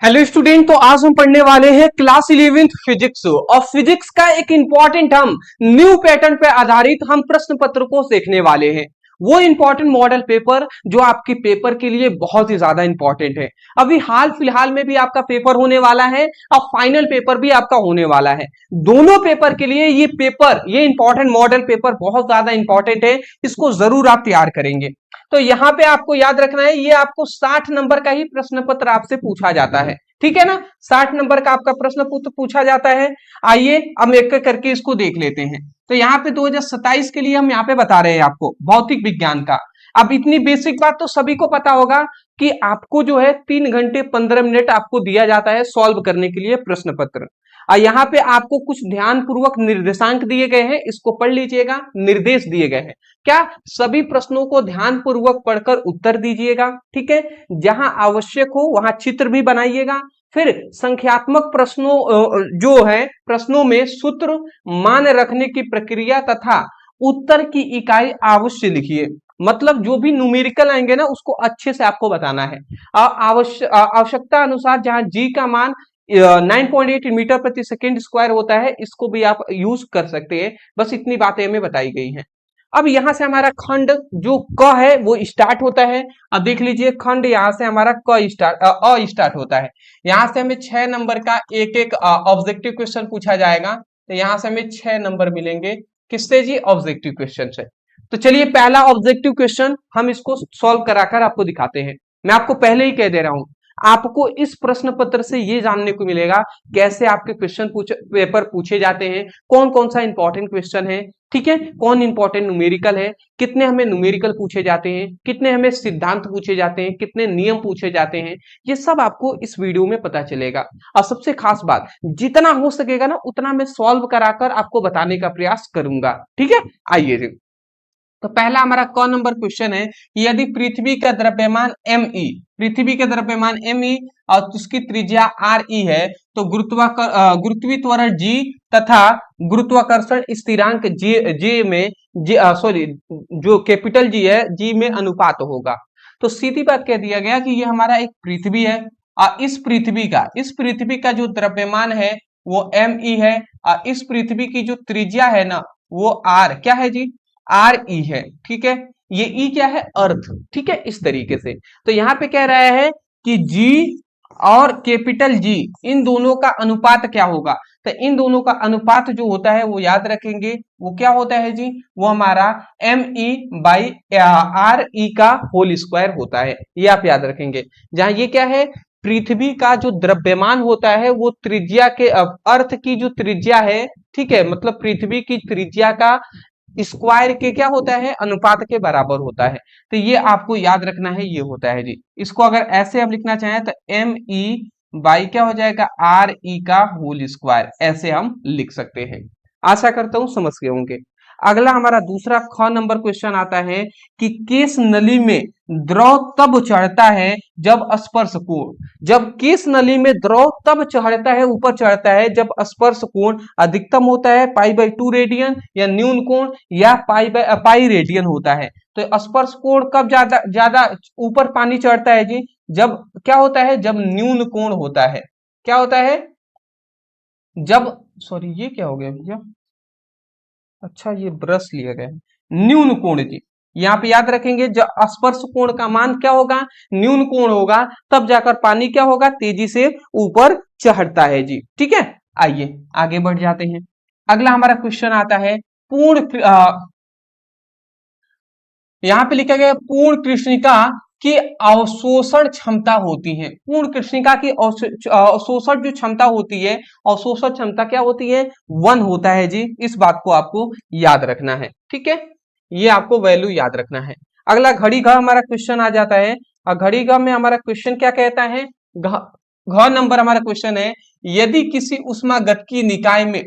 Hello student. तो आज हम पढ़ने वाले हैं क्लास 11th फिजिक्स और फिजिक्स का एक इंपॉर्टेंट हम न्यू पैटर्न पर आधारित हम प्रश्न पत्र को देखने वाले हैं। वो इंपॉर्टेंट मॉडल पेपर जो आपके पेपर के लिए बहुत ही ज्यादा इंपॉर्टेंट है। अभी हाल फिलहाल में भी आपका पेपर होने वाला है और फाइनल पेपर भी आपका होने वाला है। दोनों पेपर के लिए ये इंपॉर्टेंट मॉडल पेपर बहुत ज्यादा इंपॉर्टेंट है। इसको जरूर आप तैयार करेंगे। तो यहाँ पे आपको याद रखना है, ये आपको 60 नंबर का ही प्रश्न पत्र आपसे पूछा जाता है। ठीक है ना, 60 नंबर का आपका प्रश्न पत्र पूछा जाता है। आइए हम एक एक करके इसको देख लेते हैं। तो यहाँ पे 2027 के लिए हम यहाँ पे बता रहे हैं आपको भौतिक विज्ञान का। अब इतनी बेसिक बात तो सभी को पता होगा कि आपको जो है 3 घंटे 15 मिनट आपको दिया जाता है सॉल्व करने के लिए प्रश्न पत्र। और यहाँ पे आपको कुछ ध्यान पूर्वक निर्देशांक दिए गए हैं, इसको पढ़ लीजिएगा। निर्देश दिए गए हैं क्या, सभी प्रश्नों को ध्यान पूर्वक पढ़कर उत्तर दीजिएगा। ठीक है, जहां आवश्यक हो वहां चित्र भी बनाइएगा। फिर संख्यात्मक प्रश्नों जो है प्रश्नों में सूत्र, मान रखने की प्रक्रिया तथा उत्तर की इकाई अवश्य लिखिए। मतलब जो भी न्यूमेरिकल आएंगे ना उसको अच्छे से आपको बताना है। आवश्यकता अनुसार जहां जी का मान 9.8 मीटर प्रति सेकेंड स्क्वायर होता है, इसको भी आप यूज कर सकते हैं। बस इतनी बातें हमें बताई गई हैं। अब यहां से हमारा खंड जो क है वो स्टार्ट होता है। अब देख लीजिए खंड यहां से हमारा क स्टार्ट अ स्टार्ट होता है। यहां से हमें 6 नंबर का एक एक ऑब्जेक्टिव क्वेश्चन पूछा जाएगा। तो यहां से हमें 6 नंबर मिलेंगे। किससे जी? ऑब्जेक्टिव क्वेश्चन से। तो चलिए पहला ऑब्जेक्टिव क्वेश्चन हम इसको सॉल्व कराकर आपको दिखाते हैं। मैं आपको पहले ही कह दे रहा हूं, आपको इस प्रश्न पत्र से ये जानने को मिलेगा कैसे आपके पेपर पूछे जाते हैं, कौन कौन सा इंपॉर्टेंट क्वेश्चन है। ठीक है, कौन इंपॉर्टेंट न्यूमेरिकल है, कितने हमें न्यूमेरिकल पूछे जाते हैं, कितने हमें सिद्धांत पूछे जाते हैं, कितने नियम पूछे जाते हैं, ये सब आपको इस वीडियो में पता चलेगा। और सबसे खास बात, जितना हो सकेगा ना उतना मैं सॉल्व कराकर आपको बताने का प्रयास करूंगा। ठीक है, आइए। तो पहला हमारा क नंबर क्वेश्चन है, यदि पृथ्वी का द्रव्यमान पृथ्वी का द्रव्यमान और उसकी त्रिज्या है, तो गुरुत्वीत्वरण जी तथा गुरुत्वाकर्षण स्थिरांक जे में सॉरी जो कैपिटल जी है जी में अनुपात होगा। तो सीधी बात कह दिया गया कि ये हमारा एक पृथ्वी है और इस पृथ्वी का जो द्रव्यमान है वो है और इस पृथ्वी की जो त्रिज्या है ना वो क्या है जी? ई है। ठीक है, ये ई क्या है? अर्थ। ठीक है, इस तरीके से। तो यहां पे कह रहा है कि जी और कैपिटल जी इन दोनों का अनुपात क्या होगा। तो इन दोनों का अनुपात जो होता है वो याद रखेंगे, वो क्या होता है जी? वो हमारा ME/RE का होल स्क्वायर होता है। ये आप याद रखेंगे। जहां ये क्या है, पृथ्वी का जो द्रव्यमान होता है वो त्रिज्या के अर्थ की जो त्रिज्या है, ठीक है, मतलब पृथ्वी की त्रिज्या का स्क्वायर के क्या होता है? अनुपात के बराबर होता है। तो ये आपको याद रखना है, ये होता है जी। इसको अगर ऐसे आप लिखना चाहें तो ME/ क्या हो जाएगा? RE का होल स्क्वायर, ऐसे हम लिख सकते हैं। आशा करता हूं समझ गए होंगे। अगला हमारा दूसरा ख नंबर क्वेश्चन आता है कि केस नली में द्रव तब चढ़ता है जब स्पर्श कोण, जब केस नली में द्रव तब चढ़ता है, ऊपर चढ़ता है जब स्पर्श कोण अधिकतम होता है π/2 रेडियन या न्यून कोण या पाई रेडियन होता है। तो स्पर्श कोण कब ज्यादा ज्यादा ऊपर पानी चढ़ता है जी? जब क्या होता है? जब न्यून कोण होता है। क्या होता है? जब सॉरी ये क्या हो गया भैया? अच्छा ये ब्रश लिया गया है। न्यून कोण जी, यहाँ पे याद रखेंगे जब स्पर्श कोण का मान क्या होगा? न्यून कोण होगा, तब जाकर पानी क्या होगा? तेजी से ऊपर चढ़ता है जी। ठीक है, आइए आगे बढ़ जाते हैं। अगला हमारा क्वेश्चन आता है यहाँ पे लिखा गया पूर्ण कृष्णिका की अवशोषण क्षमता होती है। पूर्ण कृष्णिका की अवशोषण जो क्षमता होती है, अवशोषण क्षमता क्या होती है? 1 होता है जी। इस बात को आपको याद रखना है। ठीक है, ये आपको वैल्यू याद रखना है। अगला घड़ी घ हमारा क्वेश्चन आ जाता है और घड़ी घ में हमारा क्वेश्चन क्या कहता है? घ नंबर हमारा क्वेश्चन है, यदि किसी उष्मागतिकीय निकाय में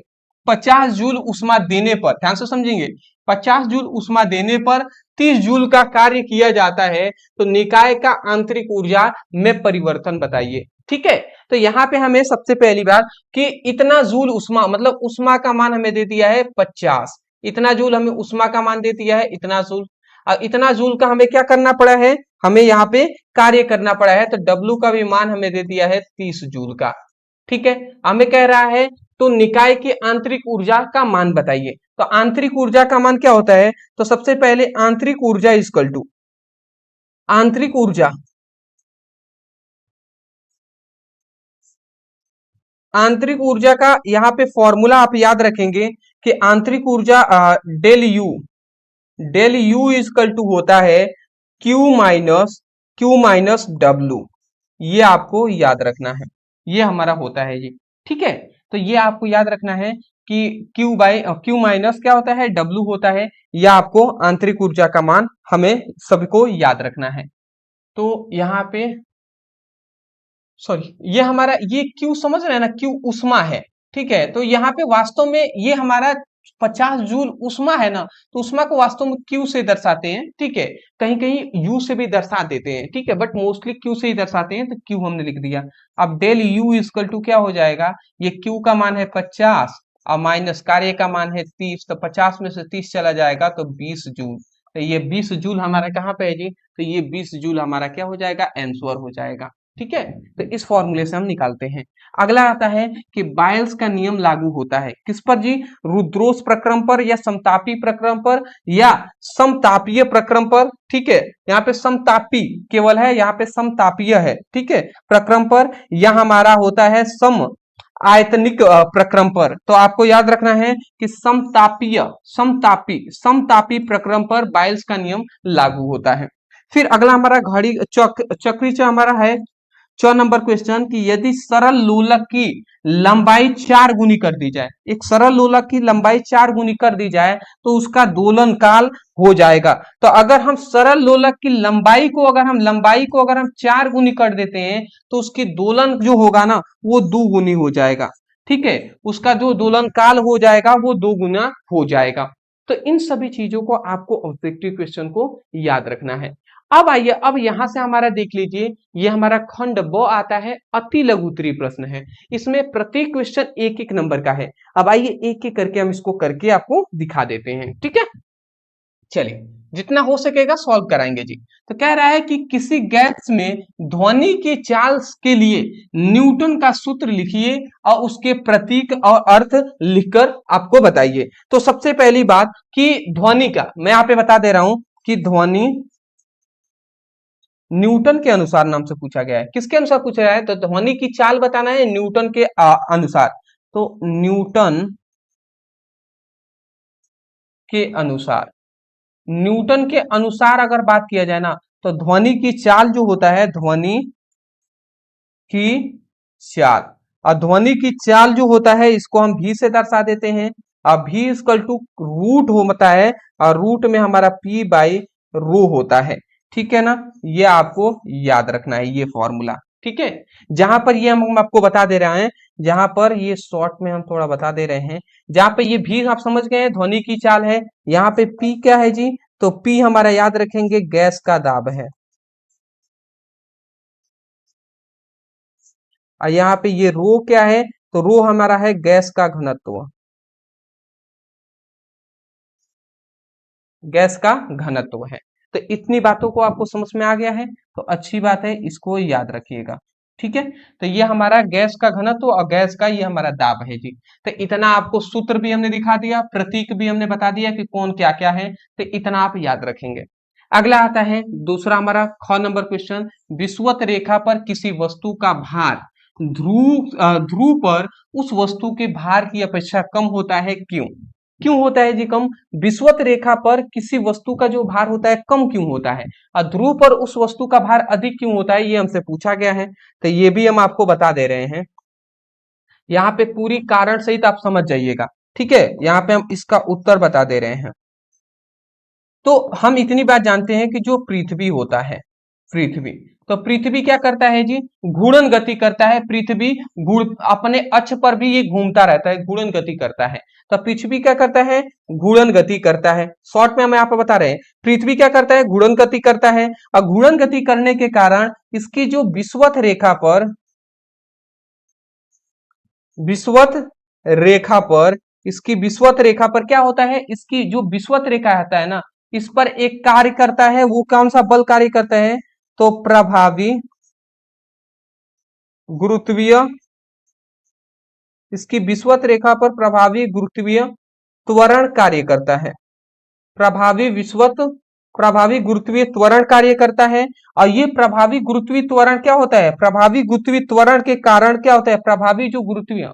50 जूल उष्मा देने पर, ध्यान से समझेंगे, 50 जूल उष्मा देने पर 30 जूल का कार्य किया जाता है, तो निकाय का आंतरिक ऊर्जा में परिवर्तन बताइए। ठीक है, तो यहाँ पे हमें सबसे पहली बात कि इतना जूल उष्मा, मतलब उष्मा का मान हमें दे दिया है 50, इतना जूल हमें उष्मा का मान दे दिया है, इतना जूल। अब इतना जूल का हमें क्या करना पड़ा है, हमें यहाँ पे कार्य करना पड़ा है, तो W का भी मान हमें दे दिया है 30 जूल का। ठीक है, हमें कह रहा है तो निकाय की आंतरिक ऊर्जा का मान बताइए। तो आंतरिक ऊर्जा का मान क्या होता है, तो सबसे पहले आंतरिक ऊर्जा इक्वल टू आंतरिक ऊर्जा, आंतरिक ऊर्जा का यहाँ पे फॉर्मूला आप याद रखेंगे कि आंतरिक ऊर्जा डेल यू इक्वल टू होता है क्यू माइनस डब्लू। ये आपको याद रखना है, ये हमारा होता है जी। ठीक है, तो ये आपको याद रखना है कि क्यू माइनस क्या होता है, डब्लू होता है। यह आपको आंतरिक ऊर्जा का मान हमें सबको याद रखना है। तो यहाँ पे सॉरी, ये हमारा ये क्यू समझ रहे हैं ना, क्यू उष्मा है। ठीक है, तो यहाँ पे वास्तव में ये हमारा 50 जूल उष्मा है ना, तो उष्मा को वास्तव में क्यू से दर्शाते हैं। ठीक है, कहीं कहीं यू से भी दर्शा देते हैं। ठीक है, बट मोस्टली क्यू से ही दर्शाते हैं, तो क्यू हमने लिख दिया। अब डेल यू इक्वल टू क्या हो जाएगा, ये क्यू का मान है 50 और माइनस कार्य का मान है 30, तो 50 में से 30 चला जाएगा तो 20 जूल। तो ये 20 जूल हमारा कहाँ पे है जी, तो ये 20 जूल हमारा क्या हो जाएगा, आंसर हो जाएगा। ठीक है, तो इस फॉर्मूले से हम निकालते हैं। अगला आता है कि बायल्स का नियम लागू होता है किस पर जी, रुद्रोस प्रक्रम पर या समतापी प्रक्रम पर या समतापीय प्रक्रम पर। ठीक है, यहाँ पे समतापी केवल है, यहाँ पे समतापीय है। ठीक है, प्रक्रम पर, यह हमारा होता है सम आयतनिक प्रक्रम पर। तो आपको याद रखना है कि समतापी प्रक्रम पर बायल्स का नियम लागू होता है। फिर अगला हमारा घड़ी चक्री से हमारा है 4 नंबर क्वेश्चन कि यदि सरल लोलक की लंबाई 4 गुनी कर दी जाए, एक सरल लोलक की लंबाई 4 गुनी कर दी जाए तो उसका दोलन काल हो जाएगा। तो अगर हम सरल लोलक की लंबाई को अगर हम 4 गुनी कर देते हैं तो उसकी दोलन जो होगा ना वो 2 गुनी हो जाएगा। ठीक है, उसका जो दोलन काल हो जाएगा वो 2 गुना हो जाएगा। तो इन सभी चीजों को आपको ऑब्जेक्टिव क्वेश्चन को याद रखना है। अब आइए, अब यहां से हमारा देख लीजिए, ये हमारा खंड ब आता है, अति लघु उत्तरीय प्रश्न है। इसमें प्रत्येक क्वेश्चन एक एक नंबर का है। अब आइए एक एक करके हम इसको करके आपको दिखा देते हैं। ठीक है, चलिए जितना हो सकेगा सॉल्व कराएंगे जी। तो कह रहा है कि किसी गैस में ध्वनि की चाल के लिए न्यूटन का सूत्र लिखिए और उसके प्रतीक और अर्थ लिखकर आपको बताइए। तो सबसे पहली बात कि ध्वनि का मैं यहाँ पे बता दे रहा हूं कि ध्वनि न्यूटन के अनुसार नाम से पूछा गया है। किसके अनुसार पूछा गया है, तो ध्वनि की चाल बताना है न्यूटन के अनुसार। तो न्यूटन के अनुसार अगर बात किया जाए ना, तो ध्वनि की चाल जो होता है, ध्वनि की चाल, और ध्वनि की चाल जो होता है इसको हम भी से दर्शा देते हैं। अब भी इक्वल टू रूट होता है, और रूट में हमारा पी बाई रो होता है। ठीक है ना, ये आपको याद रखना है ये फॉर्मूला। ठीक है, जहां पर ये हम आपको बता दे रहे हैं, जहां पर ये शॉर्ट में हम थोड़ा बता दे रहे हैं, जहां पे ये भी आप समझ गए हैं ध्वनि की चाल है। यहाँ पे पी क्या है जी, तो पी हमारा याद रखेंगे गैस का दाब है, और यहाँ पे ये रो क्या है, तो रो हमारा है गैस का घनत्व, गैस का घनत्व है। तो इतनी बातों को आपको समझ में आ गया है, तो अच्छी बात है, इसको याद रखिएगा। ठीक है, तो ये हमारा गैस का घनत्व और गैस का ये हमारा दाब है जी। तो इतना आपको सूत्र भी हमने दिखा दिया, प्रतीक भी हमने बता दिया कि कौन क्या क्या है, तो इतना आप याद रखेंगे। अगला आता है दूसरा हमारा ख नंबर क्वेश्चन, विषुवत रेखा पर किसी वस्तु का भार ध्रुव पर उस वस्तु के भार की अपेक्षा कम होता है, क्यों? क्यों होता है जी कम? विषुवत रेखा पर किसी वस्तु का जो भार होता है कम क्यों होता है, और ध्रुव पर उस वस्तु का भार अधिक क्यों होता है, ये हमसे पूछा गया है। तो ये भी हम आपको बता दे रहे हैं, यहाँ पे पूरी कारण सहित आप समझ जाइएगा। ठीक है, यहाँ पे हम इसका उत्तर बता दे रहे हैं। तो हम इतनी बात जानते हैं कि जो पृथ्वी होता है, पृथ्वी, तो पृथ्वी क्या करता है जी, घूर्णन गति करता है। पृथ्वी अपने अक्ष पर भी ये घूमता रहता है, घूर्णन गति करता है। तो पृथ्वी क्या करता है, घूर्णन गति करता है। शॉर्ट में हम यहाँ पे बता रहे हैं, पृथ्वी क्या करता है, घूर्णन गति करता है। और घूर्णन गति करने के कारण इसकी जो विषुवत रेखा पर, विषुवत रेखा पर, इसकी विषुवत रेखा पर क्या होता है, इसकी जो विषुवत रेखा आता है ना, इस पर एक कार्य करता है, वो कौन सा बल कार्य करता है? तो प्रभावी गुरुत्वीय, इसकी विषुवत रेखा पर प्रभावी गुरुत्वीय त्वरण कार्य करता है। प्रभावी विषुवत, प्रभावी गुरुत्वीय त्वरण कार्य करता है। और ये प्रभावी गुरुत्वीय त्वरण क्या होता है? प्रभावी गुरुत्वीय त्वरण के कारण क्या होता है? प्रभावी जो गुरुत्वीय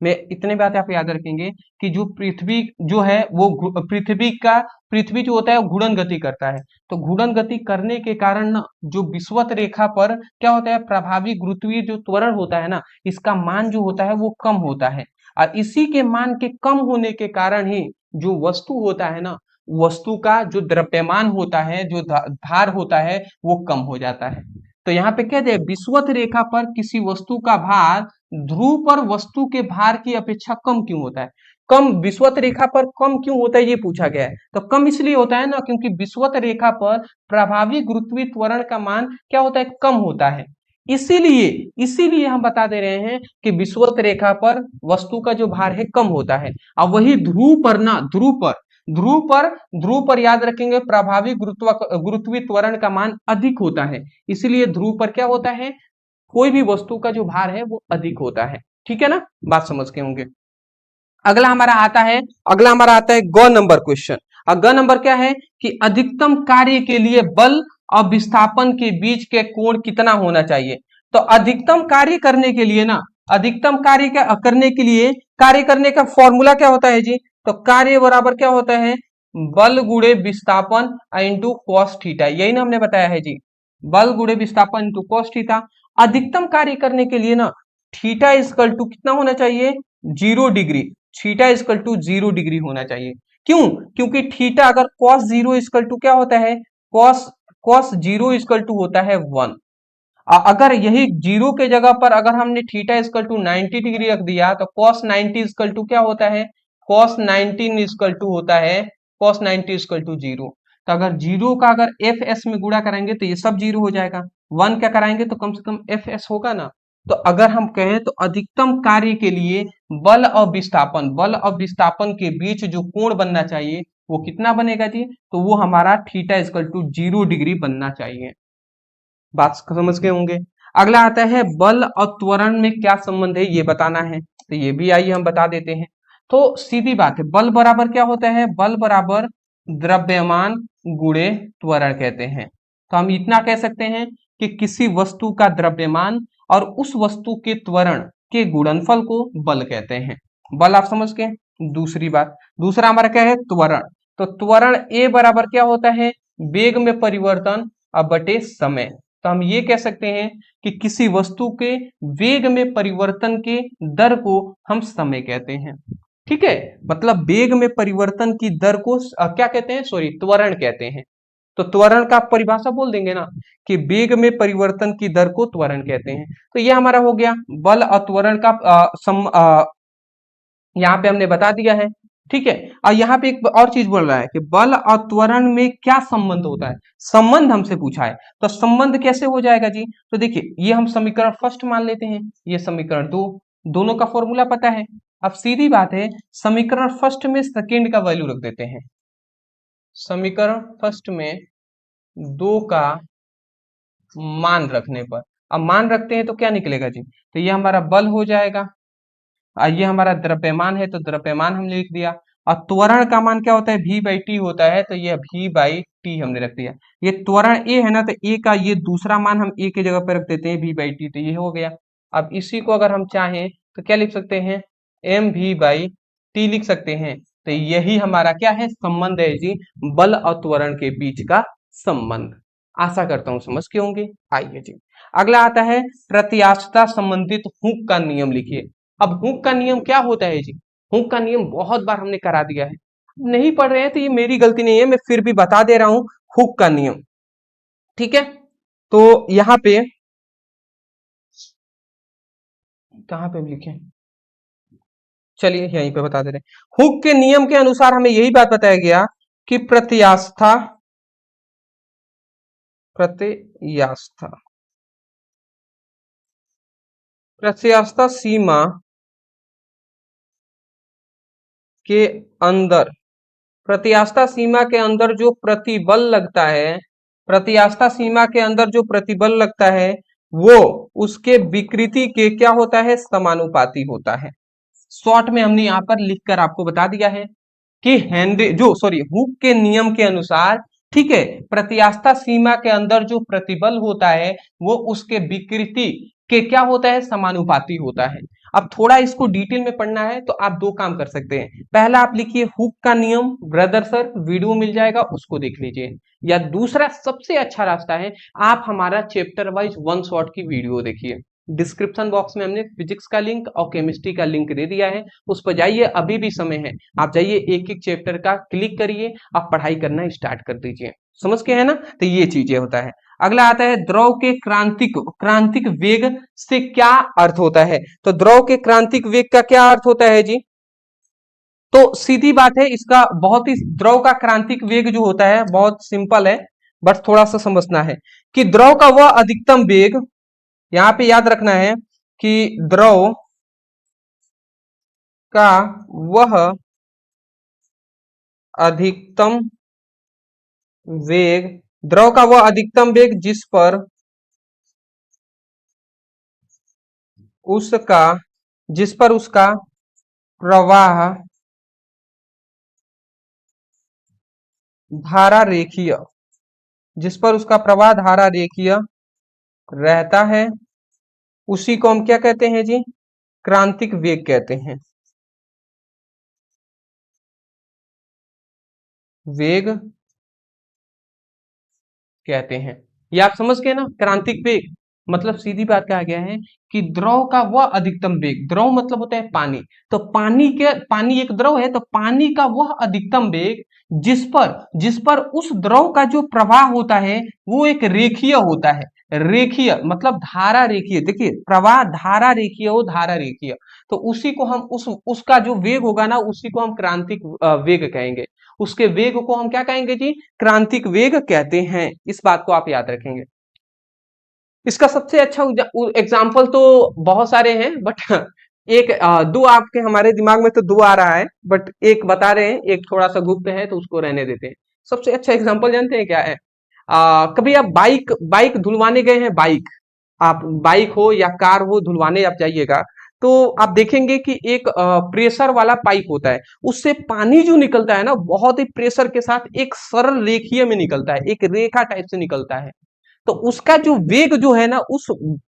में इतने बात आप याद रखेंगे कि जो पृथ्वी जो है वो पृथ्वी जो होता है वो घूर्णन गति करता है। तो घूर्णन गति करने के कारण ना जो विषुवत रेखा पर क्या होता है? प्रभावी गुरुत्वीय जो त्वरण होता है ना, इसका मान जो होता है वो कम होता है। और इसी के मान के कम होने के कारण ही जो वस्तु होता है ना, वस्तु का जो द्रव्यमान होता है, जो भार होता है, वो कम हो जाता है। तो यहाँ पे कहते हैं विषुवत रेखा पर किसी वस्तु का भार ध्रुव पर वस्तु के भार की अपेक्षा कम क्यों होता है? कम विषुवत रेखा पर कम क्यों होता है ये पूछा गया है। तो कम इसलिए होता है ना क्योंकि विषुवत रेखा पर प्रभावी गुरुत्वीय त्वरण का मान क्या होता है? कम होता है। इसीलिए इसीलिए हम बता दे रहे हैं कि विषुवत रेखा पर वस्तु का जो भार है कम होता है। और वही ध्रुव पर ना, ध्रुव पर याद रखेंगे प्रभावी गुरुत्वीय त्वरण का मान अधिक होता है। इसलिए ध्रुव पर क्या होता है? कोई भी वस्तु का जो भार है वो अधिक होता है। ठीक है ना, बात समझ के होंगे। अगला हमारा आता है ग नंबर क्वेश्चन। और ग नंबर क्या है कि अधिकतम कार्य के लिए बल और विस्थापन के बीच के कोण कितना होना चाहिए? तो अधिकतम कार्य करने के लिए ना, अधिकतम करने के लिए कार्य करने का फॉर्मूला क्या होता है जी? तो कार्य बराबर क्या होता है? बल गुणे विस्थापन इंटू कॉस थीटा। यही ना हमने बताया है जी, बल गुणे विस्थापन इंटू कॉस थीटा। अधिकतम कार्य करने के लिए ना थीटा इक्वल टू कितना होना चाहिए? 0 degree. Theta equal to 0 degree होना चाहिए। क्यों? क्योंकि थीटा अगर कॉस 0 इक्वल टू क्या होता है? कॉस कॉस 0 इक्वल टू होता है 1। अगर यही 0 के जगह पर अगर हमने थीटा इक्वल टू 90 डिग्री रख दिया तो कॉस 90 इक्वल टू क्या होता है? कॉस 19 इक्वल टू होता है कॉस 90 इक्वल टू 0। तो अगर 0 का अगर एफ एस में गुणा कराएंगे तो ये सब 0 हो जाएगा। 1 क्या कराएंगे तो कम से कम एफ एस होगा ना। तो अगर हम कहें तो अधिकतम कार्य के लिए बल और विस्थापन के बीच जो कोण बनना चाहिए वो कितना बनेगा जी? तो वो हमारा थीटा इक्वल टू 0 डिग्री बनना चाहिए। बात समझ गए होंगे। अगला आता है बल और त्वरण में क्या संबंध है ये बताना है। तो ये भी आइए हम बता देते हैं। तो सीधी बात है, बल बराबर क्या होता है? बल बराबर द्रव्यमान गुणे त्वरण कहते हैं। तो हम इतना कह सकते हैं कि किसी वस्तु का द्रव्यमान और उस वस्तु के त्वरण के गुणनफल को बल कहते हैं। बल आप समझ गए। दूसरा हमारा क्या है? त्वरण। तो त्वरण ए बराबर क्या होता है? वेग में परिवर्तन अब बटे समय। तो हम ये कह सकते हैं कि किसी वस्तु के वेग में परिवर्तन के दर को हम समय कहते हैं। ठीक है, मतलब वेग में परिवर्तन की दर को क्या कहते हैं? सॉरी, त्वरण कहते हैं। तो त्वरण का परिभाषा बोल देंगे ना कि वेग में परिवर्तन की दर को त्वरण कहते हैं। तो ये हमारा हो गया बल और त्वरण का यहाँ पे हमने बता दिया है। ठीक है, और यहाँ पे एक और चीज बोल रहा है कि बल और त्वरण में क्या संबंध होता है? संबंध हमसे पूछा है। तो संबंध कैसे हो जाएगा जी? तो देखिए, ये हम समीकरण फर्स्ट मान लेते हैं, ये समीकरण दो, दोनों का फॉर्मूला पता है। अब सीधी बात है, समीकरण फर्स्ट में सेकेंड का वैल्यू रख देते हैं। समीकरण फर्स्ट में 2 का मान रखने पर, अब मान रखते हैं तो क्या निकलेगा जी? तो ये हमारा बल हो जाएगा। ये हमारा द्रव्यमान है तो द्रव्यमान हमने लिख दिया। और त्वरण का मान क्या होता है? v बाई टी होता है, तो ये v बाई टी हमने रख दिया। ये त्वरण a है ना, तो a का ये दूसरा मान हम a के जगह पर रख देते हैं v बाई टी, तो ये हो गया। अब इसी को अगर हम चाहें तो क्या लिख सकते हैं? एम वी बाई टी लिख सकते हैं। तो यही हमारा क्या है? संबंध है जी, बल और त्वरण के बीच का संबंध। आशा करता हूं समझ के होंगे। आइए जी, अगला आता है प्रत्यास्थता संबंधित हुक का नियम लिखिए। अब हुक का नियम क्या होता है जी? हुक का नियम बहुत बार हमने करा दिया है, नहीं पढ़ रहे हैं तो ये मेरी गलती नहीं है, मैं फिर भी बता दे रहा हूं हुक का नियम। ठीक है, तो यहां पे कहां पे लिखे, चलिए यहीं पे बता दे रहे हैं। हुक के नियम के अनुसार हमें यही बात बताया गया कि प्रत्यास्था प्रत्यास्था सीमा के अंदर प्रत्यास्था सीमा के अंदर जो प्रतिबल लगता है, प्रत्यास्था सीमा के अंदर जो प्रतिबल लगता है वो उसके विकृति के क्या होता है, समानुपाती होता है। शॉर्ट में हमने यहां पर लिखकर आपको बता दिया है कि हुक के नियम के अनुसार, ठीक है, प्रत्यास्था सीमा के अंदर जो प्रतिबल होता है वो उसके विकृति के क्या होता है, समानुपाती होता है। अब थोड़ा इसको डिटेल में पढ़ना है तो आप दो काम कर सकते हैं। पहला आप लिखिए हुक का नियम, ब्रदर सर वीडियो मिल जाएगा उसको देख लीजिए, या दूसरा सबसे अच्छा रास्ता है आप हमारा चैप्टर वाइज वन शॉट की वीडियो देखिए। डिस्क्रिप्शन बॉक्स में हमने फिजिक्स का लिंक और केमिस्ट्री का लिंक दे दिया है, उस पर जाइए, अभी भी समय है, आप जाइए एक एक चैप्टर का क्लिक करिए, आप पढ़ाई करना स्टार्ट कर दीजिए। समझ के है ना, तो ये चीजें होता है। अगला आता है द्रव के क्रांतिक वेग से क्या अर्थ होता है। तो द्रव के क्रांतिक वेग का क्या अर्थ होता है जी, तो सीधी बात है, इसका बहुत ही, द्रव का क्रांतिक वेग जो होता है बहुत सिंपल है, बस थोड़ा सा समझना है कि द्रव का वह अधिकतम वेग, यहां पे याद रखना है कि द्रव का वह अधिकतम वेग, द्रव का वह अधिकतम वेग जिस पर उसका प्रवाह धारा रेखीय, जिस पर उसका प्रवाह धारा रेखीय रहता है, उसी को हम क्या कहते हैं जी, क्रांतिक वेग कहते हैं। वेग कहते हैं, ये आप समझ गए ना, क्रांतिक वेग मतलब सीधी बात कहा गया है कि द्रव का वह अधिकतम वेग, द्रव मतलब होता है पानी, तो पानी एक द्रव है, तो पानी का वह अधिकतम वेग जिस पर उस द्रव का जो प्रवाह होता है वो एक रेखीय होता है। रेखीय मतलब धारा रेखीय, देखिए प्रवाह धारा रेखीय हो, धारा रेखीय, तो उसी को हम उसका जो वेग होगा ना उसी को हम क्रांतिक वेग कहेंगे। उसके वेग को हम क्या कहेंगे जी, क्रांतिक वेग कहते हैं। इस बात को आप याद रखेंगे। इसका सबसे अच्छा एग्जाम्पल तो बहुत सारे हैं, बट एक दो आपके हमारे दिमाग में तो दो आ रहा है, बट एक बता रहे हैं, एक थोड़ा सा गुप्त है तो उसको रहने देते हैं। सबसे अच्छा एग्जाम्पल जानते हैं क्या है, कभी आप बाइक बाइक धुलवाने गए हैं, आप बाइक हो या कार हो धुलवाने आप जाइएगा, तो आप देखेंगे कि एक प्रेशर वाला पाइप होता है, उससे पानी जो निकलता है ना बहुत ही प्रेशर के साथ एक सरल रेखीय में निकलता है, एक रेखा टाइप से निकलता है। तो उसका जो वेग जो है ना, उस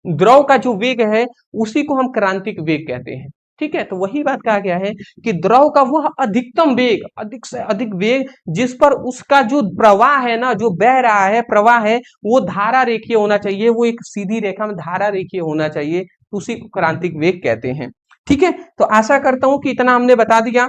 द्रव का जो वेग है उसी को हम क्रांतिक वेग कहते हैं। ठीक है, तो वही बात कहा गया है कि द्रव का वह अधिकतम वेग, अधिक से अधिक वेग जिस पर उसका जो प्रवाह है ना, जो बह रहा है प्रवाह है, वो धारा रेखीय होना चाहिए, वो एक सीधी रेखा में धारा रेखीय होना चाहिए, उसी को क्रांतिक वेग कहते हैं। ठीक है, तो आशा करता हूं कि इतना हमने बता दिया।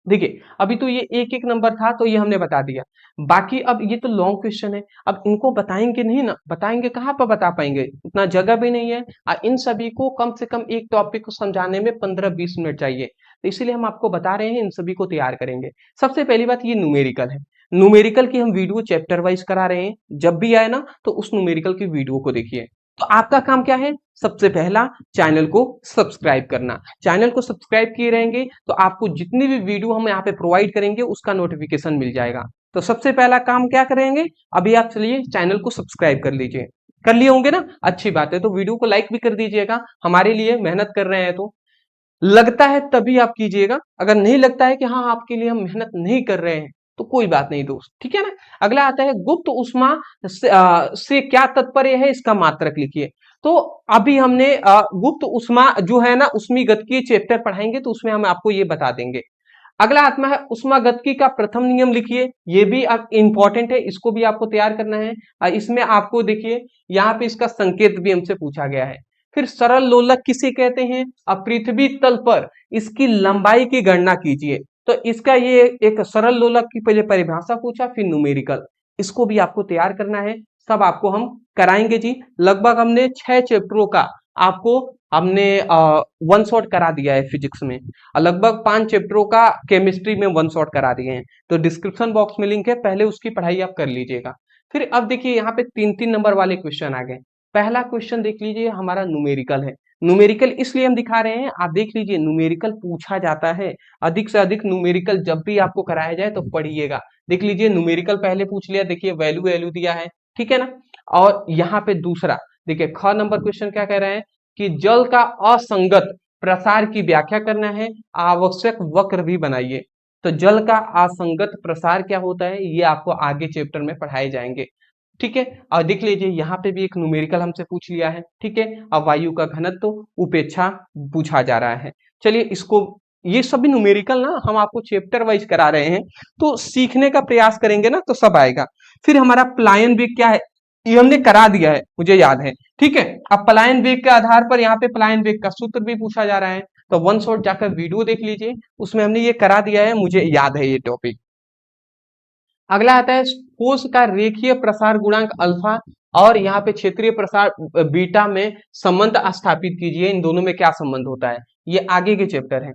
देखिए अभी तो ये एक एक नंबर था तो ये हमने बता दिया, बाकी अब ये तो लॉन्ग क्वेश्चन है, अब इनको बताएंगे नहीं ना, बताएंगे कहाँ पर बता पाएंगे, उतना जगह भी नहीं है, और इन सभी को कम से कम एक टॉपिक को समझाने में 15-20 मिनट चाहिए, तो इसीलिए हम आपको बता रहे हैं, इन सभी को तैयार करेंगे। सबसे पहली बात ये न्यूमेरिकल है, न्यूमेरिकल की हम वीडियो चैप्टर वाइज करा रहे हैं, जब भी आए ना तो उस न्यूमेरिकल की वीडियो को देखिए। तो आपका काम क्या है, सबसे पहला चैनल को सब्सक्राइब करना, चैनल को सब्सक्राइब किए रहेंगे तो आपको जितनी भी वीडियो हम यहाँ पे प्रोवाइड करेंगे उसका नोटिफिकेशन मिल जाएगा। तो सबसे पहला काम क्या करेंगे, अभी आप चलिए चैनल को सब्सक्राइब कर लीजिए, कर लिए होंगे ना, अच्छी बात है, तो वीडियो को लाइक भी कर दीजिएगा, हमारे लिए मेहनत कर रहे हैं तो लगता है तभी आप कीजिएगा, अगर नहीं लगता है कि हाँ आपके लिए हम मेहनत नहीं कर रहे हैं तो कोई बात नहीं दोस्त, ठीक है ना। अगला आता है गुप्त उष्मा से क्या तात्पर्य है, इसका मात्रक लिखिए। तो अभी हमने गुप्त उष्मा जो है ना, उष्मीगतिकी चैप्टर पढ़ाएंगे तो उसमें हम आपको ये बता देंगे। अगला आत्मा है उष्मागतिकी का प्रथम नियम लिखिए, ये भी आप इंपॉर्टेंट है, इसको भी आपको तैयार करना है। इसमें आपको देखिए यहाँ पे इसका संकेत भी हमसे पूछा गया है। फिर सरल लोलक किसे कहते हैं, अब पृथ्वी तल पर इसकी लंबाई की गणना कीजिए, तो इसका ये एक सरल लोलक की पहले परिभाषा पूछा, फिर न्यूमेरिकल, इसको भी आपको तैयार करना है, सब आपको हम कराएंगे जी। लगभग हमने 6 चैप्टरों का आपको हमने वन शॉट करा दिया है फिजिक्स में, और लगभग 5 चैप्टरों का केमिस्ट्री में वन शॉट करा दिए हैं, तो डिस्क्रिप्शन बॉक्स में लिंक है, पहले उसकी पढ़ाई आप कर लीजिएगा। फिर अब देखिए यहाँ पे 3-3 नंबर वाले क्वेश्चन आ गए। पहला क्वेश्चन देख लीजिए, हमारा न्यूमेरिकल है, न्यूमेरिकल इसलिए हम दिखा रहे हैं, आप देख लीजिए न्यूमेरिकल पूछा जाता है, अधिक से अधिक न्यूमेरिकल जब भी आपको कराया जाए तो पढ़िएगा। देख लीजिए न्यूमेरिकल पहले पूछ लिया, देखिए वैल्यू वैल्यू दिया है, ठीक है ना। और यहाँ पे दूसरा देखिए ख नंबर क्वेश्चन क्या कह रहे हैं कि जल का असंगत प्रसार की व्याख्या करना है, आवश्यक वक्र भी बनाइए। तो जल का असंगत प्रसार क्या होता है ये आपको आगे चैप्टर में पढ़ाए जाएंगे, ठीक है। और देख लीजिए यहाँ पे भी एक न्यूमेरिकल हमसे पूछ लिया है, ठीक है। अब वायु का घनत्व उपेक्षा पूछा जा रहा है। चलिए इसको, ये सभी न्यूमेरिकल ना हम आपको चैप्टर वाइज करा रहे हैं, तो सीखने का प्रयास करेंगे ना तो सब आएगा। फिर हमारा पलायन वेग क्या है, ये हमने करा दिया है, मुझे याद है, ठीक है। अब पलायन वेग के आधार पर यहाँ पे पलायन वेग का सूत्र भी पूछा जा रहा है, तो वन शॉट जाकर वीडियो देख लीजिए, उसमें हमने ये करा दिया है, मुझे याद है ये टॉपिक। अगला आता है ठोस का रेखीय प्रसार गुणांक अल्फा और यहाँ पे क्षेत्रीय प्रसार बीटा में संबंध स्थापित कीजिए, इन दोनों में क्या संबंध होता है, ये आगे के चैप्टर है।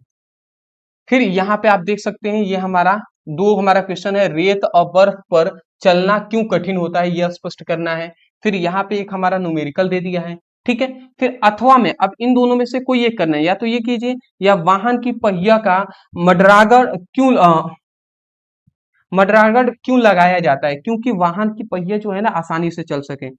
फिर यहाँ पे आप देख सकते हैं ये हमारा क्वेश्चन है, रेत और बर्फ पर चलना क्यों कठिन होता है यह स्पष्ट करना है। फिर यहाँ पे एक हमारा न्यूमेरिकल दे दिया है, ठीक है। फिर अथवा में अब इन दोनों में से कोई एक करना है, या तो ये कीजिए, या वाहन की पहिया का मडरागढ़ क्यों लगाया जाता है, क्योंकि वाहन की पहिया जो है ना आसानी से चल सके।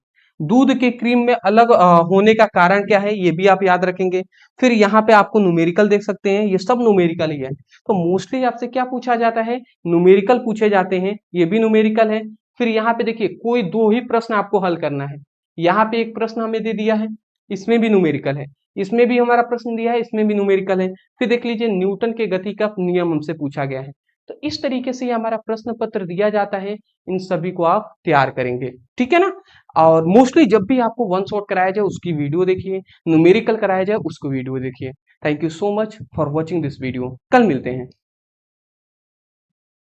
दूध के क्रीम में अलग होने का कारण क्या है ये भी आप याद रखेंगे। फिर यहाँ पे आपको न्यूमेरिकल देख सकते हैं, ये सब न्यूमेरिकल ही है। तो मोस्टली आपसे क्या पूछा जाता है, न्यूमेरिकल पूछे जाते हैं, ये भी न्यूमेरिकल है। फिर यहाँ पे देखिए कोई दो ही प्रश्न आपको हल करना है, यहाँ पे एक प्रश्न हमें दे दिया है, इसमें भी न्यूमेरिकल है, इसमें भी हमारा प्रश्न दिया है, इसमें भी न्यूमेरिकल है। फिर देख लीजिए न्यूटन के गति का नियम हमसे पूछा गया है। तो इस तरीके से हमारा प्रश्न पत्र दिया जाता है, इन सभी को आप तैयार करेंगे, ठीक है ना। और मोस्टली जब भी आपको वन शॉट कराया जाए उसकी वीडियो देखिए, न्यूमेरिकल कराया जाए उसको वीडियो देखिए। Thank you so much for watching this video, कल मिलते हैं।